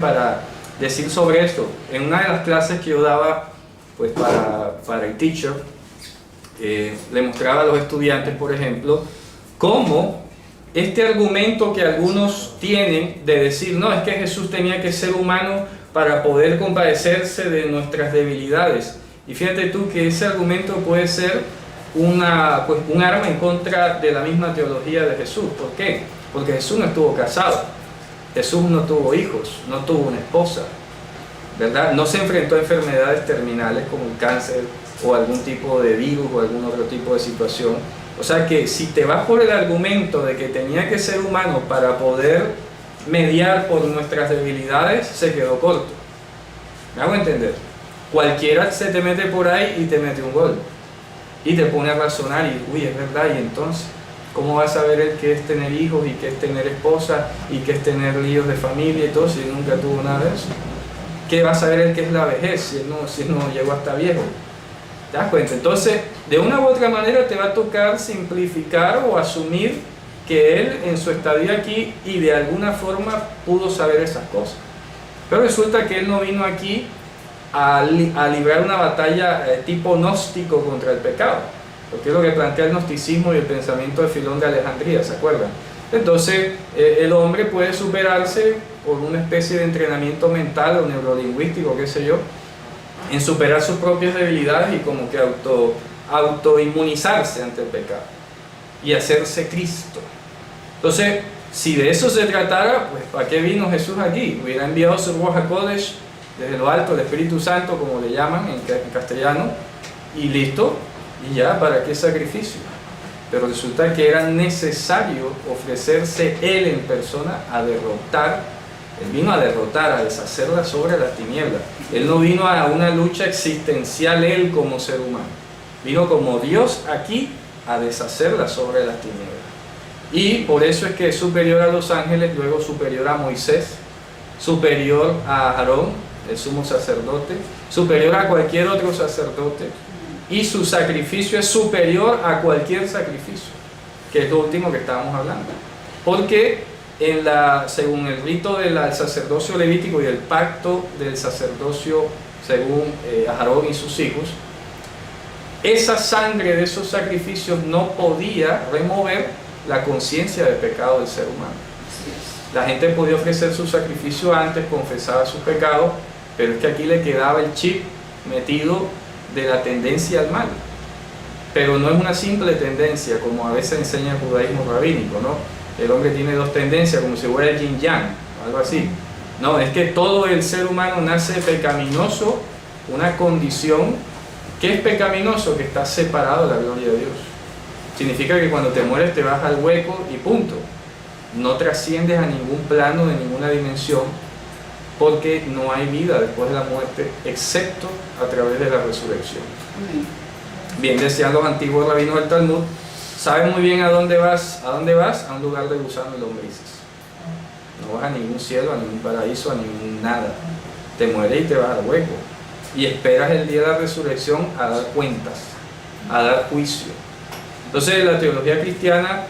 para decir sobre esto. En una de las clases que yo daba pues para el teacher, le mostraba a los estudiantes, por ejemplo, cómo este argumento que algunos tienen de decir, no, es que Jesús tenía que ser humano para poder compadecerse de nuestras debilidades. Y fíjate tú que ese argumento puede ser un arma en contra de la misma teología de Jesús. ¿Por qué? Porque Jesús no estuvo casado. Jesús no tuvo hijos, no tuvo una esposa, ¿verdad? No se enfrentó a enfermedades terminales como el cáncer o algún tipo de virus o algún otro tipo de situación. O sea que si te vas por el argumento de que tenía que ser humano para poder mediar por nuestras debilidades, se quedó corto. ¿Me hago entender? Cualquiera se te mete por ahí y te mete un gol. Y te pone a razonar y, uy, es verdad, y entonces, ¿cómo va a saber él qué es tener hijos y qué es tener esposa y qué es tener líos de familia y todo si él nunca tuvo nada de eso? ¿Qué va a saber él qué es la vejez si él no llegó hasta viejo? ¿Te das cuenta? Entonces, de una u otra manera te va a tocar simplificar o asumir que él en su estadía aquí y de alguna forma pudo saber esas cosas. Pero resulta que él no vino aquí a librar una batalla tipo gnóstico contra el pecado, porque es lo que plantea el gnosticismo y el pensamiento de Filón de Alejandría, ¿se acuerdan? Entonces, el hombre puede superarse por una especie de entrenamiento mental o neurolingüístico, qué sé yo, en superar sus propias debilidades y como que autoinmunizarse ante el pecado y hacerse Cristo. Entonces, si de eso se tratara, pues ¿para qué vino Jesús aquí? Hubiera enviado su Ruach HaKodesh desde lo alto, el Espíritu Santo, como le llaman en castellano, y listo, y ya, ¿para qué sacrificio? Pero resulta que era necesario ofrecerse Él en persona a derrotar. Él vino a derrotar, a deshacer las obras de las tinieblas. Él no vino a una lucha existencial Él como ser humano. Vino como Dios aquí a deshacer las obras de las tinieblas. Y por eso es que es superior a los ángeles, luego superior a Moisés, superior a Aarón, el sumo sacerdote, superior a cualquier otro sacerdote. Y su sacrificio es superior a cualquier sacrificio, que es lo último que estábamos hablando. Porque según el rito del sacerdocio levítico y el pacto del sacerdocio según Aarón y sus hijos, esa sangre de esos sacrificios no podía remover la conciencia del pecado del ser humano. La gente podía ofrecer su sacrificio antes, confesaba sus pecados, pero es que aquí le quedaba el chip metido de la tendencia al mal. Pero no es una simple tendencia, como a veces enseña el judaísmo rabínico, ¿no? El hombre tiene dos tendencias, como si fuera el yin yang, algo así. No, es que todo el ser humano nace pecaminoso, una condición. ¿Qué es pecaminoso? Que está separado de la gloria de Dios. Significa que cuando te mueres te vas al hueco y punto. No trasciendes a ningún plano de ninguna dimensión, porque no hay vida después de la muerte, excepto a través de la resurrección. Bien, decían los antiguos rabinos del Talmud, sabes muy bien a dónde vas, a un lugar de gusano y lombrices. No vas a ningún cielo, a ningún paraíso, a ningún nada. Te mueres y te vas al hueco. Y esperas el día de la resurrección a dar cuentas, a dar juicio. Entonces la teología cristiana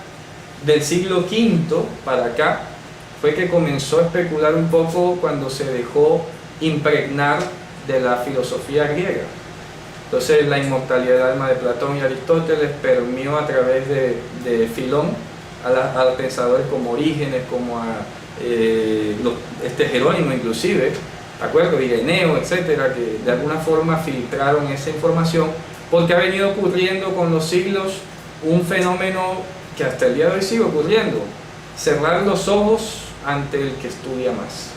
del siglo V para acá fue que comenzó a especular un poco cuando se dejó impregnar de la filosofía griega. Entonces la inmortalidad del alma de Platón y Aristóteles permeó a través de Filón a los pensadores como Orígenes, como a Jerónimo inclusive, ¿de acuerdo? Ireneo, etcétera, que de alguna forma filtraron esa información, porque ha venido ocurriendo con los siglos un fenómeno que hasta el día de hoy sigue ocurriendo: cerrar los ojos ante el que estudia más.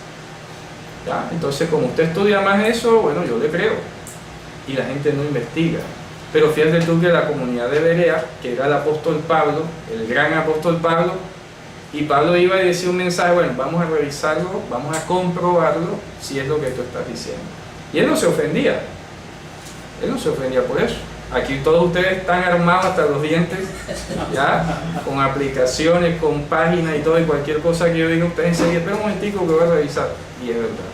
¿Ya? Entonces, como usted estudia más eso, bueno, yo le creo, y la gente no investiga. Pero fíjate tú que la comunidad de Berea, que era el apóstol Pablo, el gran apóstol Pablo, y Pablo iba y decía un mensaje, bueno, vamos a revisarlo, vamos a comprobarlo si es lo que tú estás diciendo. Y él no se ofendía por eso. Aquí todos ustedes están armados hasta los dientes, ¿ya? Con aplicaciones, con páginas y todo, y cualquier cosa que yo diga, ustedes enseguida, espera un momentico que voy a revisar. Y es verdad.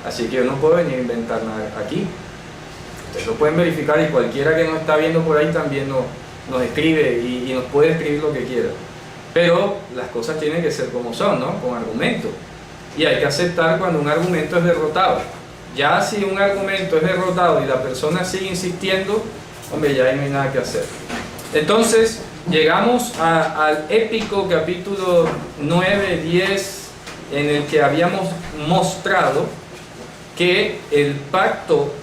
Así que yo no puedo venir a inventar nada aquí. Ustedes lo pueden verificar, y cualquiera que nos está viendo por ahí también nos escribe y nos puede escribir lo que quiera. Pero las cosas tienen que ser como son, ¿no? Con argumentos. y hay que aceptar cuando un argumento es derrotado. Ya si un argumento es derrotado y la persona sigue insistiendo, hombre, ya ahí no hay nada que hacer. Entonces, llegamos al épico capítulo 9, 10, en el que habíamos mostrado que el pacto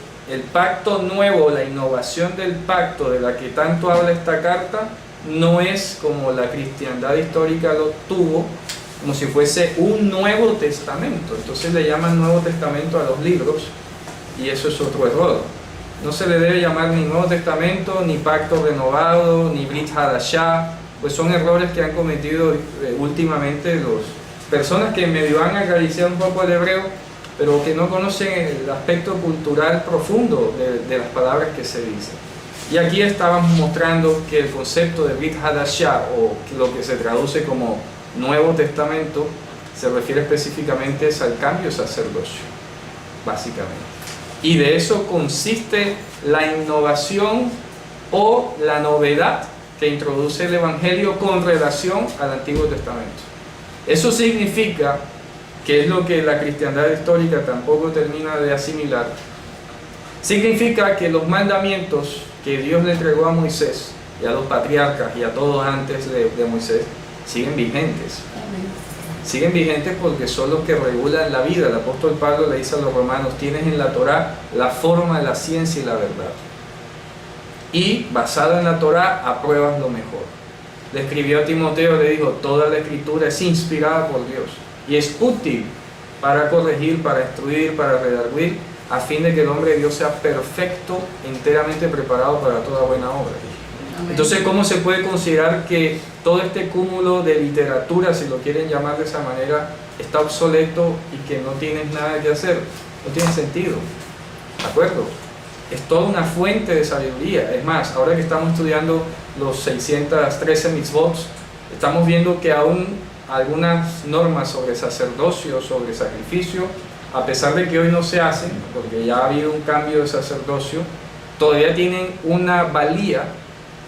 nuevo, la innovación del pacto de la que tanto habla esta carta, no es como la cristiandad histórica lo tuvo, como si fuese un Nuevo Testamento. Entonces le llaman Nuevo Testamento a los libros, y eso es otro error. No se le debe llamar ni Nuevo Testamento, ni Pacto Renovado, ni Brit Hadashah, pues son errores que han cometido últimamente las personas que medio han acariciado un poco el hebreo, pero que no conocen el aspecto cultural profundo de las palabras que se dicen. Y aquí estábamos mostrando que el concepto de Brit Hadashah, o lo que se traduce como Nuevo Testamento, se refiere específicamente al cambio sacerdocio, básicamente. Y de eso consiste la innovación o la novedad que introduce el Evangelio con relación al Antiguo Testamento. Eso significa, que es lo que la cristiandad histórica tampoco termina de asimilar, significa que los mandamientos que Dios le entregó a Moisés y a los patriarcas y a todos antes de Moisés siguen vigentes. Siguen vigentes porque son los que regulan la vida. El apóstol Pablo le dice a los romanos: tienes en la Torá la forma de la ciencia y la verdad, y basada en la Torá apruebas lo mejor. Le escribió a Timoteo, le dijo: toda la escritura es inspirada por Dios y es útil para corregir, para instruir, para redarguir, a fin de que el hombre de Dios sea perfecto, enteramente preparado para toda buena obra. Entonces, ¿cómo se puede considerar que todo este cúmulo de literatura, si lo quieren llamar de esa manera, está obsoleto y que no tienes nada que hacer? No tiene sentido, ¿de acuerdo? Es toda una fuente de sabiduría. Es más, ahora que estamos estudiando los 613 mitzvot, estamos viendo que aún algunas normas sobre sacerdocio, sobre sacrificio, a pesar de que hoy no se hacen, porque ya ha habido un cambio de sacerdocio, todavía tienen una valía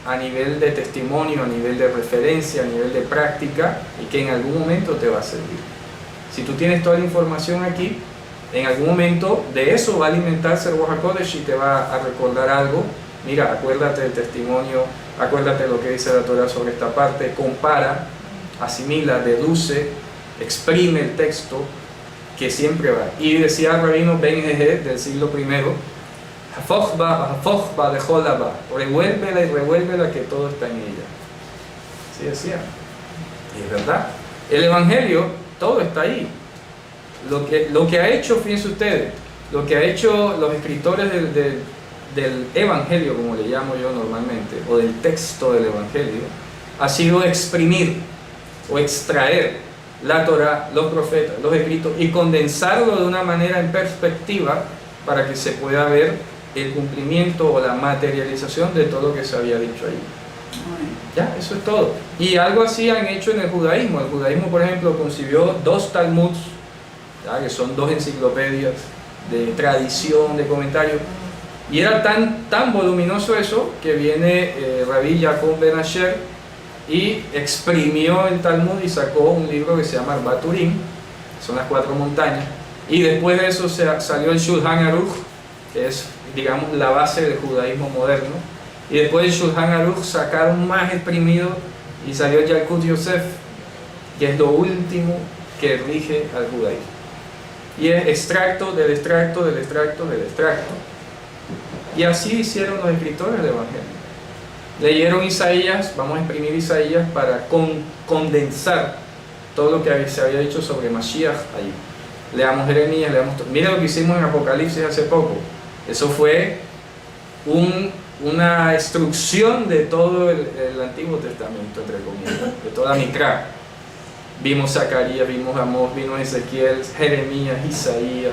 a nivel de testimonio, a nivel de referencia, a nivel de práctica, y que en algún momento te va a servir. Si tú tienes toda la información aquí, en algún momento de eso va a alimentarse el Ruach HaKodesh y te va a recordar algo. Mira, acuérdate del testimonio, acuérdate de lo que dice la Torah sobre esta parte, compara, asimila, deduce, exprime el texto, que siempre va. Y decía el rabino Ben Heje del siglo I: revuélvela y revuélvela, que todo está en ella. Así decía. Y es verdad. El Evangelio, todo está ahí. Lo que ha hecho, fíjense ustedes, lo que ha hecho los escritores del Evangelio, como le llamo yo normalmente, o del texto del Evangelio, ha sido exprimir o extraer la Torah, los profetas, los escritos, y condensarlo de una manera en perspectiva para que se pueda ver el cumplimiento o la materialización de todo lo que se había dicho ahí. Ya, eso es todo. Y algo así han hecho en el judaísmo. El judaísmo, por ejemplo, concibió 2 Talmuds, ¿ya?, que son 2 enciclopedias de tradición, de comentarios. Y era tan voluminoso eso que viene Rabbi Jacob Ben Asher y exprimió el Talmud y sacó un libro que se llama Arbat Urim, son las 4 montañas. Y después de eso salió el Shulchan Aruch, que es, digamos, la base del judaísmo moderno. Y después del Shulchan Aruch sacaron más exprimido y salió el Yalkut Yosef, que es lo último que rige al judaísmo. Y es extracto del extracto del extracto del extracto. Y así hicieron los escritores del Evangelio. Leyeron Isaías, vamos a exprimir Isaías para condensar todo lo que se había dicho sobre Mashiach allí. Leamos Jeremías, mira lo que hicimos en Apocalipsis hace poco. Eso fue una instrucción de todo el Antiguo Testamento, entre comillas, de toda Mikra. Vimos Zacarías, vimos Amós, vimos Ezequiel, Jeremías, Isaías,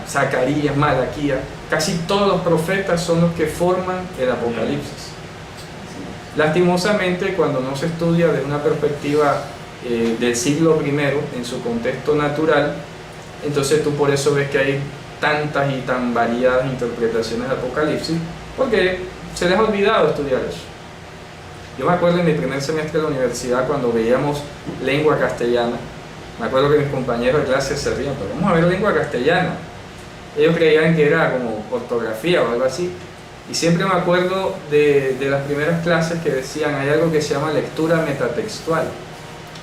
Zacarías, Malaquías. Casi todos los profetas son los que forman el Apocalipsis. Lastimosamente, cuando no se estudia desde una perspectiva del siglo I, en su contexto natural, entonces tú por eso ves que hay tantas y tan variadas interpretaciones de Apocalipsis, porque se les ha olvidado estudiar eso. Yo me acuerdo en mi primer semestre de la universidad, cuando veíamos lengua castellana, Me acuerdo que mis compañeros de clase se rían, pero vamos a ver lengua castellana. Ellos creían que era como ortografía o algo así. Y siempre me acuerdo de las primeras clases que decían, hay algo que se llama lectura metatextual.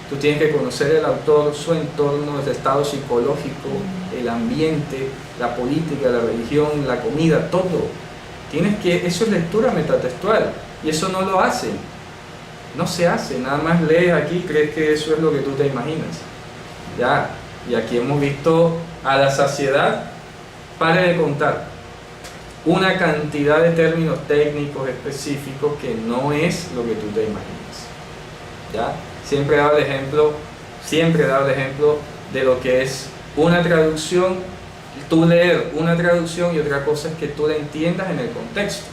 Tú tienes que conocer el autor, su entorno, el estado psicológico, el ambiente, la política, la religión, la comida, todo. Eso es lectura metatextual. Y eso no lo hacen. No se hace. Nada más lees aquí y crees que eso es lo que tú te imaginas. Ya. Y aquí hemos visto a la saciedad, pare de contar, una cantidad de términos técnicos específicos que no es lo que tú te imaginas. ¿Ya? Siempre he dado el ejemplo de lo que es una traducción, tú leer una traducción y otra cosa es que tú la entiendas en el contexto.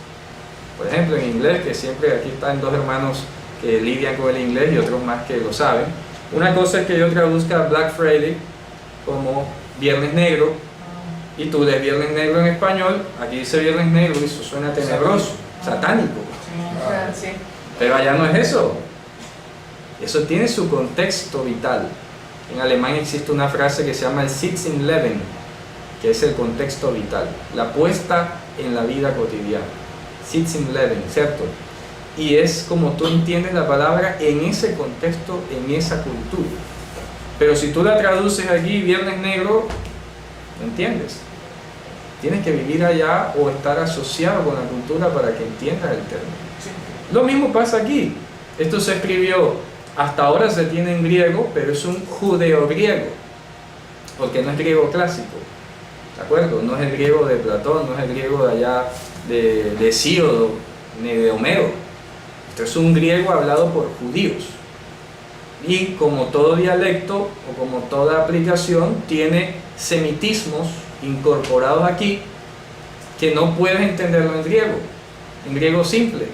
Por ejemplo, en inglés, que siempre aquí están dos hermanos que lidian con el inglés y otros más que lo saben. Una cosa es que yo traduzca Black Friday como Viernes Negro, y tú lees Viernes Negro en español, aquí dice Viernes Negro y eso suena tenebroso, satánico. Sí. Pero allá no es eso. Eso tiene su contexto vital. En alemán existe una frase que se llama el Sitz-im-Leben, que es el contexto vital, la puesta en la vida cotidiana. Sitz-im-Leben, ¿cierto? Y es como tú entiendes la palabra en ese contexto, en esa cultura. Pero si tú la traduces aquí, Viernes Negro, no entiendes. Tienes que vivir allá o estar asociado con la cultura para que entiendas el término. Lo mismo pasa aquí. Esto se escribió, hasta ahora se tiene en griego, pero es un judeo-griego, porque no es griego clásico, ¿de acuerdo? No es el griego de Platón, no es el griego de allá de Hesíodo, ni de Homero. Esto es un griego hablado por judíos. Y como todo dialecto o como toda aplicación tiene semitismos incorporados aquí que no puedes entenderlo en griego simple,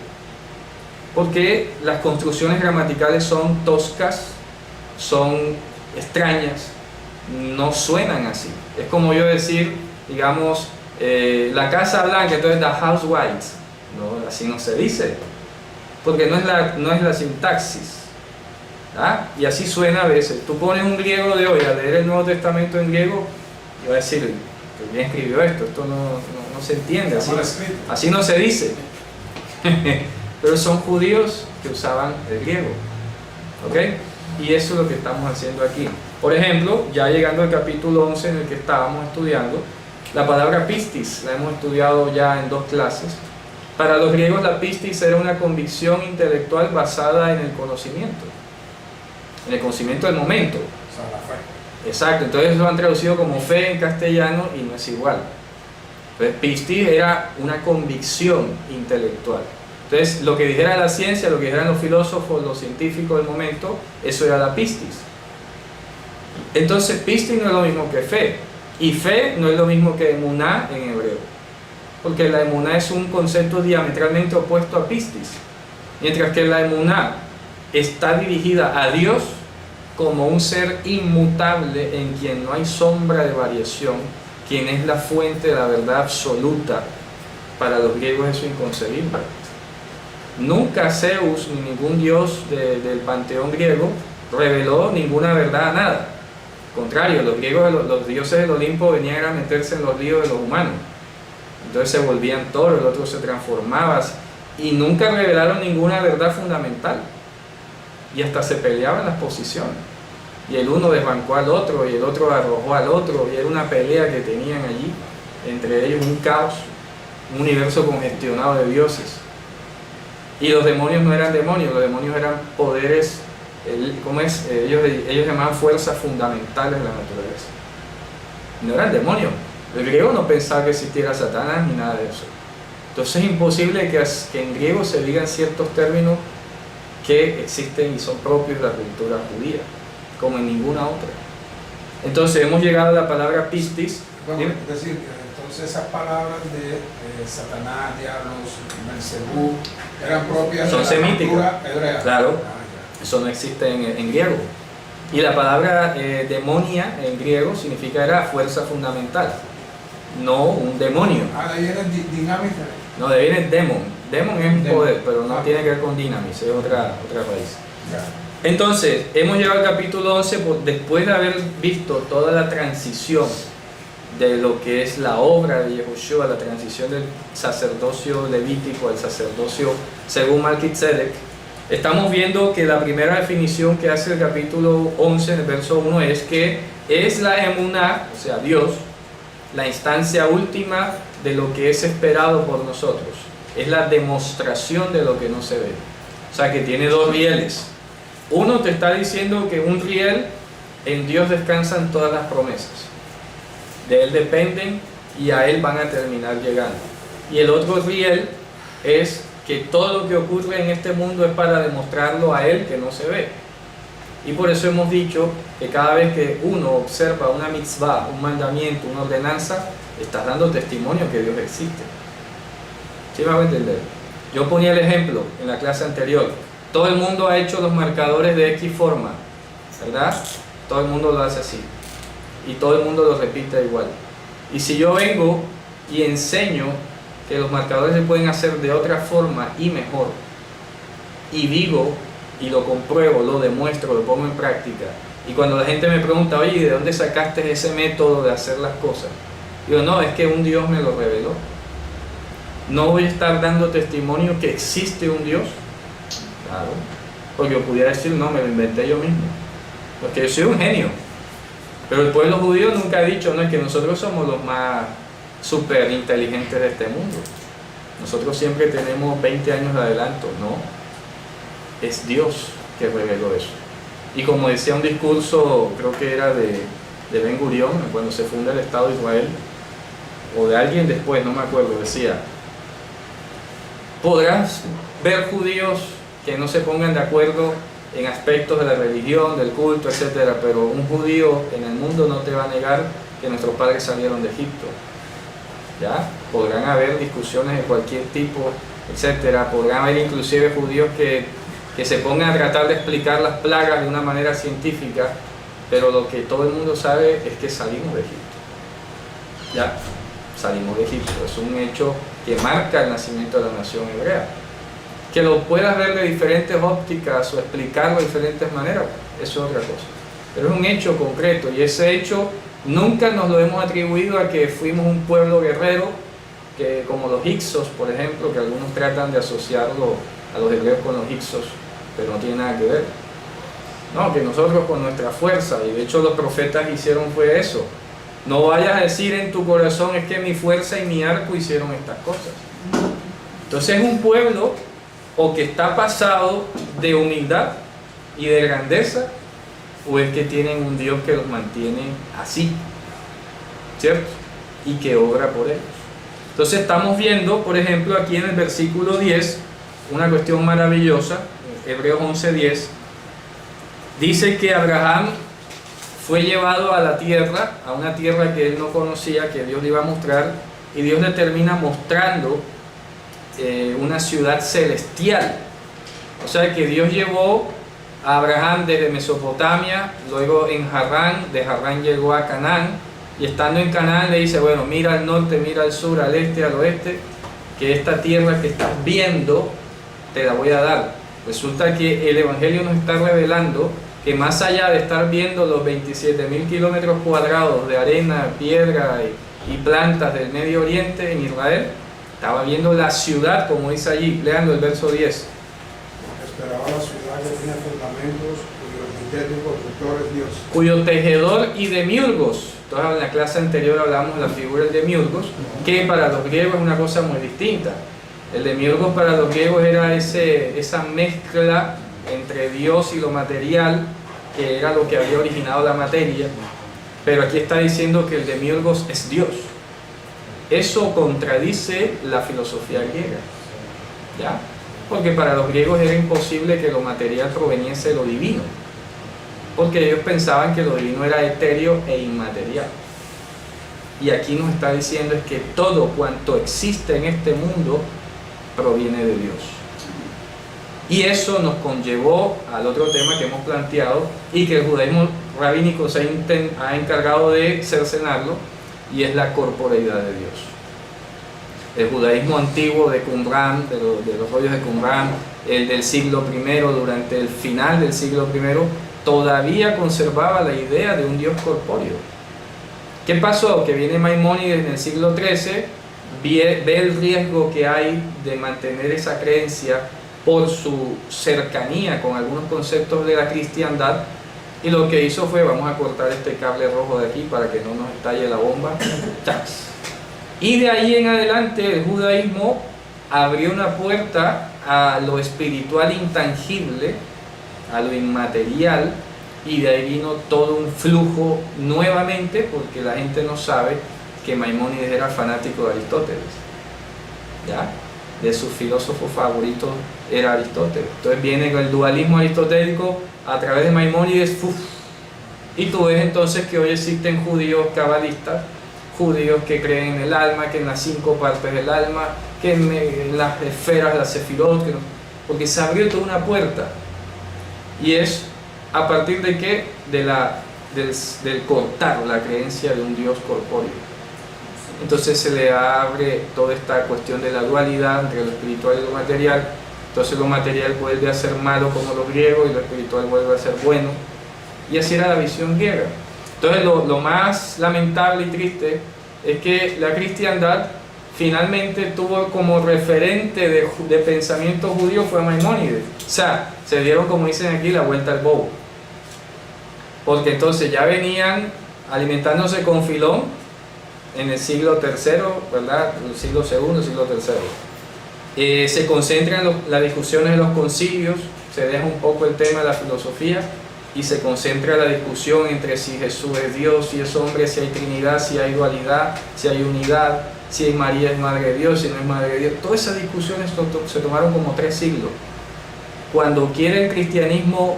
porque las construcciones gramaticales son toscas, son extrañas, no suenan así. Es como yo decir, digamos, la casa blanca, entonces the house white. No, así no se dice, porque no es la sintaxis. ¿Ah? Y así suena a veces. Tú pones un griego de hoy a leer el Nuevo Testamento en griego y va a decir, ¿quién escribió esto? Esto no se entiende, así no se dice. Pero son judíos que usaban el griego, ¿ok? Y eso es lo que estamos haciendo aquí. Por ejemplo, ya llegando al capítulo 11 en el que estábamos estudiando, la palabra pistis la hemos estudiado ya en 2 clases. Para los griegos la pistis era una convicción intelectual basada en el conocimiento del momento. O sea, la fe. Exacto, entonces lo han traducido como fe en castellano y no es igual. Entonces pistis era una convicción intelectual. Entonces lo que dijera la ciencia, lo que dijeran los filósofos, los científicos del momento, eso era la pistis. Entonces pistis no es lo mismo que fe, y fe no es lo mismo que emuná en hebreo, porque la emuná es un concepto diametralmente opuesto a pistis, mientras que la emuná está dirigida a Dios como un ser inmutable en quien no hay sombra de variación, quien es la fuente de la verdad absoluta. Para los griegos eso es inconcebible. Nunca Zeus ni ningún dios del panteón griego reveló ninguna verdad a nada. Al contrario, los griegos, los dioses del Olimpo venían a meterse en los líos de los humanos. Entonces se volvían toros, el otro se transformaba y nunca revelaron ninguna verdad fundamental. Y hasta se peleaban las posiciones. Y el uno desbancó al otro y el otro arrojó al otro, y era una pelea que tenían allí, entre ellos un caos, un universo congestionado de dioses. Y los demonios no eran demonios, los demonios eran poderes, ellos llamaban fuerzas fundamentales de la naturaleza. No eran demonios. El griego no pensaba que existiera Satanás ni nada de eso. Entonces es imposible que en griego se digan ciertos términos que existen y son propios de la cultura judía, como en ninguna otra. Entonces hemos llegado a la palabra pistis. Bueno, es decir, entonces esas palabras de Satanás, diablos, Belcebú, eran propias son de la semíticas, cultura hebrea. Claro, eso no existe en griego. Y la palabra demonia en griego significa era fuerza fundamental, no un demonio. De ahí viene dinámica. No, de ahí viene demon. Demon es un poder, pero no tiene que ver con dinamis, es otra raíz. Entonces, hemos llegado al capítulo 11 después de haber visto toda la transición de lo que es la obra de Yehoshua, la transición del sacerdocio levítico al sacerdocio según Melquisedec. Estamos viendo que la primera definición que hace el capítulo 11 en el verso 1 es que es la emuná, o sea, Dios, la instancia última de lo que es esperado por nosotros. Es la demostración de lo que no se ve. O sea, que tiene dos rieles. Uno te está diciendo que un riel, en Dios descansan todas las promesas. De Él dependen y a Él van a terminar llegando. Y el otro riel es que todo lo que ocurre en este mundo es para demostrarlo a Él que no se ve. Y por eso hemos dicho que cada vez que uno observa una mitzvah, un mandamiento, una ordenanza, estás dando testimonio que Dios existe. ¿Sí me va a entender? Yo ponía el ejemplo en la clase anterior. Todo el mundo ha hecho los marcadores de X forma, ¿verdad? Todo el mundo lo hace así. Y todo el mundo lo repite igual. Y si yo vengo y enseño que los marcadores se pueden hacer de otra forma y mejor, y digo y lo compruebo, lo demuestro, lo pongo en práctica, y cuando la gente me pregunta, oye, ¿de dónde sacaste ese método de hacer las cosas? Digo, no, es que un Dios me lo reveló. No voy a estar dando testimonio que existe un Dios, claro, porque yo pudiera decir, no, me lo inventé yo mismo, porque yo soy un genio. Pero el pueblo judío nunca ha dicho, no, es que nosotros somos los más súper inteligentes de este mundo. Nosotros siempre tenemos 20 años de adelanto. No, es Dios que reveló eso. Y como decía un discurso, creo que era de Ben Gurión, cuando se funda el Estado de Israel, o de alguien después, no me acuerdo, decía, podrás ver judíos que no se pongan de acuerdo en aspectos de la religión, del culto, etcétera, pero un judío en el mundo no te va a negar que nuestros padres salieron de Egipto. ¿Ya? Podrán haber discusiones de cualquier tipo, etcétera. Podrán haber inclusive judíos que se pongan a tratar de explicar las plagas de una manera científica, pero lo que todo el mundo sabe es que salimos de Egipto. ¿Ya? Salimos de Egipto. Es un hecho que marca el nacimiento de la nación hebrea. Que lo puedas ver de diferentes ópticas o explicarlo de diferentes maneras, eso es otra cosa. Pero es un hecho concreto, y ese hecho nunca nos lo hemos atribuido a que fuimos un pueblo guerrero, que como los hicsos, por ejemplo, que algunos tratan de asociarlo a los hebreos con los hicsos, pero no tiene nada que ver. No, que nosotros con nuestra fuerza, y de hecho los profetas hicieron fue eso. No vayas a decir en tu corazón, es que mi fuerza y mi arco hicieron estas cosas. Entonces es un pueblo o que está pasado de humildad y de grandeza, o es que tienen un Dios que los mantiene así, ¿cierto? Y que obra por ellos. Entonces estamos viendo, por ejemplo, aquí en el versículo 10, una cuestión maravillosa. Hebreos 11:10, dice que Abraham fue llevado a la tierra, a una tierra que él no conocía, que Dios le iba a mostrar, y Dios le termina mostrando una ciudad celestial. O sea que Dios llevó a Abraham desde Mesopotamia, luego en Harrán, de Harrán llegó a Canaán, y estando en Canaán le dice, bueno, mira al norte, mira al sur, al este, al oeste, que esta tierra que estás viendo te la voy a dar. Resulta que el Evangelio nos está revelando que más allá de estar viendo los 27.000 kilómetros cuadrados de arena, piedra y plantas del Medio Oriente en Israel, estaba viendo la ciudad, como dice allí, leando el verso 10. Esperaba la ciudad que tiene fundamentos, cuyo arquitecto y constructor es Dios. Cuyo tejedor y demiurgos. Entonces en la clase anterior hablamos de la figura del demiurgos, que para los griegos es una cosa muy distinta. El demiurgos para los griegos era esa mezcla entre Dios y lo material, que era lo que había originado la materia, pero aquí está diciendo que el demiurgos es Dios. Eso contradice la filosofía griega, ¿ya? Porque para los griegos era imposible que lo material proveniese de lo divino, porque ellos pensaban que lo divino era etéreo e inmaterial. Y aquí nos está diciendo es que todo cuanto existe en este mundo proviene de Dios. Y eso nos conllevó al otro tema que hemos planteado y que el judaísmo rabínico se ha encargado de cercenarlo, y es la corporeidad de Dios. El judaísmo antiguo de Qumran, de los rollos de Qumran, el del siglo I, durante el final del siglo I, todavía conservaba la idea de un Dios corpóreo. ¿Qué pasó? Que viene Maimónides en el siglo XIII, ve el riesgo que hay de mantener esa creencia por su cercanía con algunos conceptos de la cristiandad, y lo que hizo fue: vamos a cortar este cable rojo de aquí para que no nos estalle la bomba. ¡Tax! Y de ahí en adelante el judaísmo abrió una puerta a lo espiritual intangible, a lo inmaterial, y de ahí vino todo un flujo nuevamente, porque la gente no sabe que Maimónides era fanático de Aristóteles, ¿ya? De sus filósofos favoritos era Aristóteles. Entonces viene el dualismo aristotélico a través de Maimónides, y tú ves entonces que hoy existen judíos cabalistas, judíos que creen en el alma, que en las 5 partes del alma, que en las esferas, las sefirot, porque se abrió toda una puerta. Y es a partir de qué? Del cortar la creencia de un Dios corpóreo. Entonces se le abre toda esta cuestión de la dualidad entre lo espiritual y lo material. Entonces lo material vuelve a ser malo como los griegos, y lo espiritual vuelve a ser bueno. Y así era la visión griega. Entonces lo más lamentable y triste es que la cristiandad finalmente tuvo como referente de pensamiento judío fue Maimónides. O sea, se dieron, como dicen aquí, la vuelta al bobo. Porque entonces ya venían alimentándose con Filón en el siglo III, ¿verdad? El siglo II, siglo III. Se concentran las discusiones de los concilios, se deja un poco el tema de la filosofía y se concentra la discusión entre si Jesús es Dios, si es hombre, si hay Trinidad, si hay dualidad, si hay unidad, si María es Madre de Dios, si no es Madre de Dios. Todas esas discusiones se tomaron como 3 siglos. Cuando quiere el cristianismo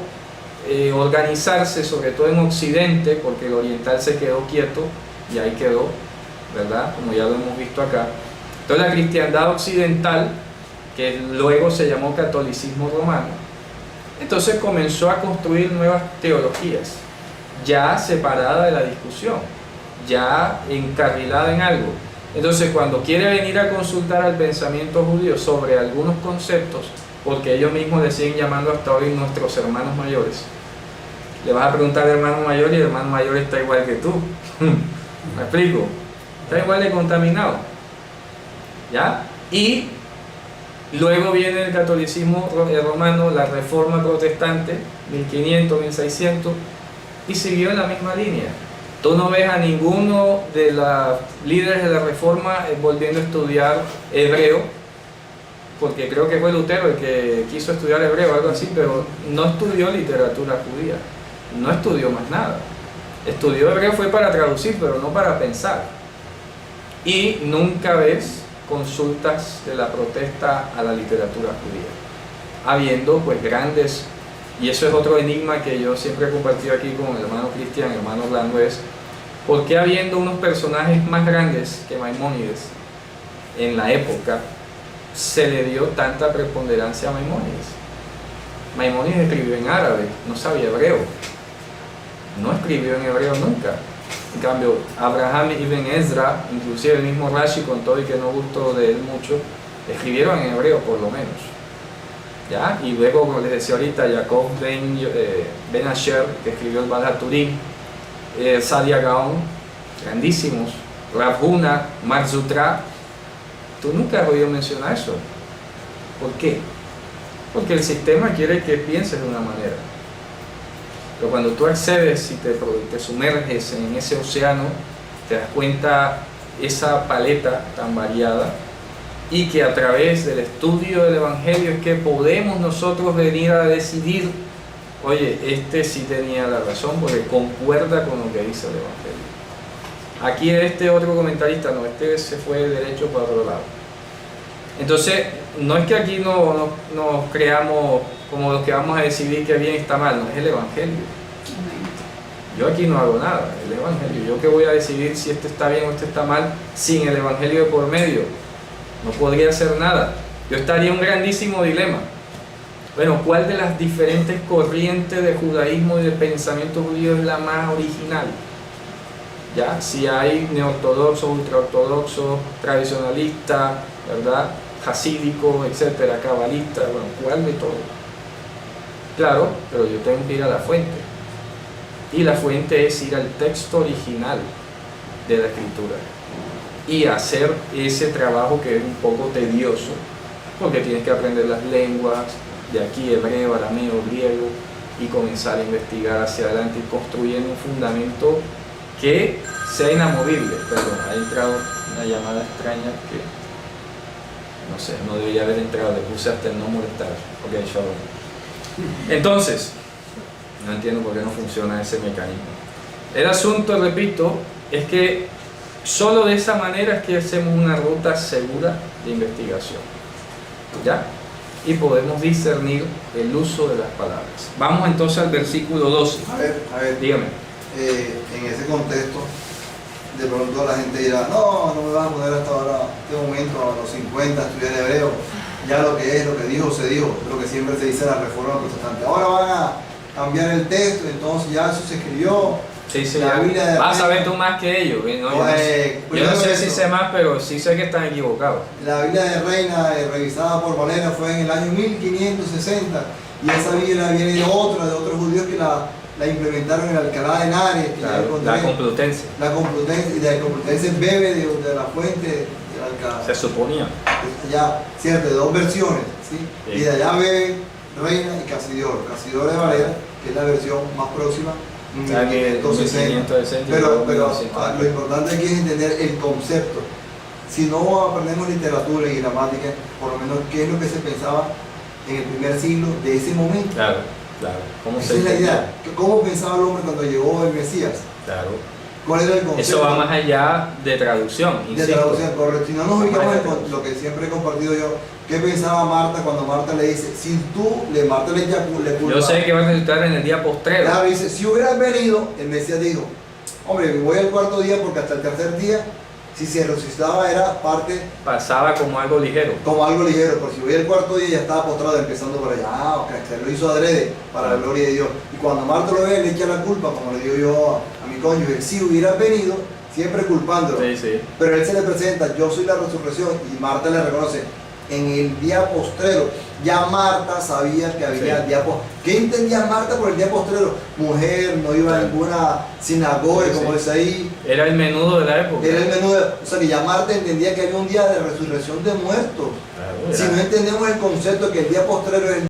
organizarse, sobre todo en Occidente, porque el oriental se quedó quieto y ahí quedó, ¿verdad? Como ya lo hemos visto acá. Entonces la cristiandad occidental, que luego se llamó catolicismo romano, entonces comenzó a construir nuevas teologías, ya separada de la discusión, ya encarrilada en algo. Entonces cuando quiere venir a consultar al pensamiento judío sobre algunos conceptos, porque ellos mismos le siguen llamando hasta hoy nuestros hermanos mayores, le vas a preguntar al hermano mayor y el hermano mayor está igual que tú. ¿Me explico? Está igual de contaminado, ¿ya? Y luego viene el catolicismo romano, la reforma protestante, 1500, 1600, y siguió en la misma línea. Tú no ves a ninguno de los líderes de la reforma volviendo a estudiar hebreo, porque creo que fue Lutero el que quiso estudiar hebreo, algo así, pero no estudió literatura judía, no estudió más nada. Estudió hebreo fue para traducir, pero no para pensar. Y nunca ves consultas de la protesta a la literatura judía, habiendo pues grandes, y eso es otro enigma que yo siempre he compartido aquí con el hermano Cristian, el hermano Orlando, es ¿por qué habiendo unos personajes más grandes que Maimónides en la época se le dio tanta preponderancia a Maimónides? Maimónides escribió en árabe, no sabía hebreo, no escribió en hebreo nunca. En cambio, Abraham ibn Ezra, inclusive el mismo Rashi, con todo y que no gustó de él mucho, escribieron en hebreo por lo menos, ¿ya? Y luego, como les decía ahorita, Jacob ben Asher, que escribió el Baal HaTurim, Sadia Gaon, grandísimos, Rav Huna, Mar Zutra. Tú nunca has oído mencionar eso. ¿Por qué? Porque el sistema quiere que pienses de una manera. Pero cuando tú accedes y te sumerges en ese océano, te das cuenta esa paleta tan variada, y que a través del estudio del Evangelio es que podemos nosotros venir a decidir, oye, este sí tenía la razón porque concuerda con lo que dice el Evangelio. Aquí este otro comentarista, no, este se fue derecho para otro lado. Entonces, no es que aquí nos creamos como los que vamos a decidir que bien está mal, no, es el Evangelio. Yo aquí no hago nada, el Evangelio. Yo que voy a decidir si este está bien o este está mal sin el Evangelio de por medio. No podría hacer nada. Yo estaría en un grandísimo dilema. Bueno, ¿cuál de las diferentes corrientes de judaísmo y de pensamiento judío es la más original? ¿ya? Si hay neortodoxos, ultraortodoxos, tradicionalistas, ¿verdad? Hasídico, etcétera, cabalista, bueno, ¿cuál de todo? Claro, pero yo tengo que ir a la fuente. Y la fuente es ir al texto original de la escritura y hacer ese trabajo que es un poco tedioso, porque tienes que aprender las lenguas, de aquí hebreo, arameo, griego, y comenzar a investigar hacia adelante y construyendo un fundamento que sea inamovible. Perdón, ha entrado una llamada extraña que no sé, no debería haber entrado, le puse hasta el no molestar. Ok, shalom. Entonces, no entiendo por qué no funciona ese mecanismo. El asunto, repito, es que solo de esa manera es que hacemos una ruta segura de investigación, ¿ya? Y podemos discernir el uso de las palabras. Vamos entonces al versículo 12. A ver, Dígame. En ese contexto, de pronto la gente dirá, no me vas a poner hasta ahora, este momento, a los 50, a estudiar hebreo, ya lo que es, lo que dijo, se dijo, lo que siempre se dice en la reforma protestante. Ahora van a cambiar el texto, entonces ya eso se escribió. Sí, La Biblia de vas a Reina. ver tú más que ellos. ¿Eh? No, yo no Primero sé si eso. sé más, pero sí sé que están equivocados. La Biblia de Reina, revisada por Valera, fue en el año 1560, y esa Biblia viene de otros judíos que la implementaron en Alcalá de Henares, que ya Claro, encontré. la Complutense, La Complutense, y de la Complutense bebe de la fuente de Alcalá. se suponía. Ya, cierto, de dos versiones, ¿sí? Sí. Y de allá bebe Reina y Casidoro. Casidoro de Valera, que es la versión más próxima, O sea, que 1560, Pero 1960. lo importante aquí es entender el concepto. Si no aprendemos literatura y gramática, por lo menos qué es lo que se pensaba en el primer siglo de ese momento. Claro, claro. ¿Cómo Esa se es la entendía? idea. ¿Cómo pensaba el hombre cuando llegó el Mesías? Claro. ¿Cuál era el concepto? Eso va más allá de traducción, de insisto. traducción, correcto. Si no nos ubicamos Más en allá de lo que siempre he compartido yo, ¿qué pensaba Marta cuando Marta le dice, si tú, Marta le culpa? Yo sé que va a resultar en el día postrero. Claro, dice, si hubieras venido, el Mesías dijo, hombre, me voy al cuarto día porque hasta el tercer día, si se resucitaba era parte Pasaba como algo ligero. como algo ligero, porque si voy al cuarto día ya estaba postrado empezando por allá. Ok, se lo hizo adrede para la gloria de Dios. Y cuando Marta lo ve, le echa la culpa, como le digo yo a mi cónyuge, si hubieras venido, siempre culpándolo. Sí, sí. Pero él se le presenta, yo soy la resurrección, y Marta le reconoce, en el día postrero. Ya Marta sabía que había Sí. día postrero. ¿Qué entendía Marta por el día postrero? Mujer, no iba a Claro. ninguna sinagoga, Sí, como sí. dice ahí. Era el menudo de la época. Era el menú o sea que ya Marta entendía que había un día de resurrección de muertos. Claro, Si era- no entendemos el concepto que el día postrero es el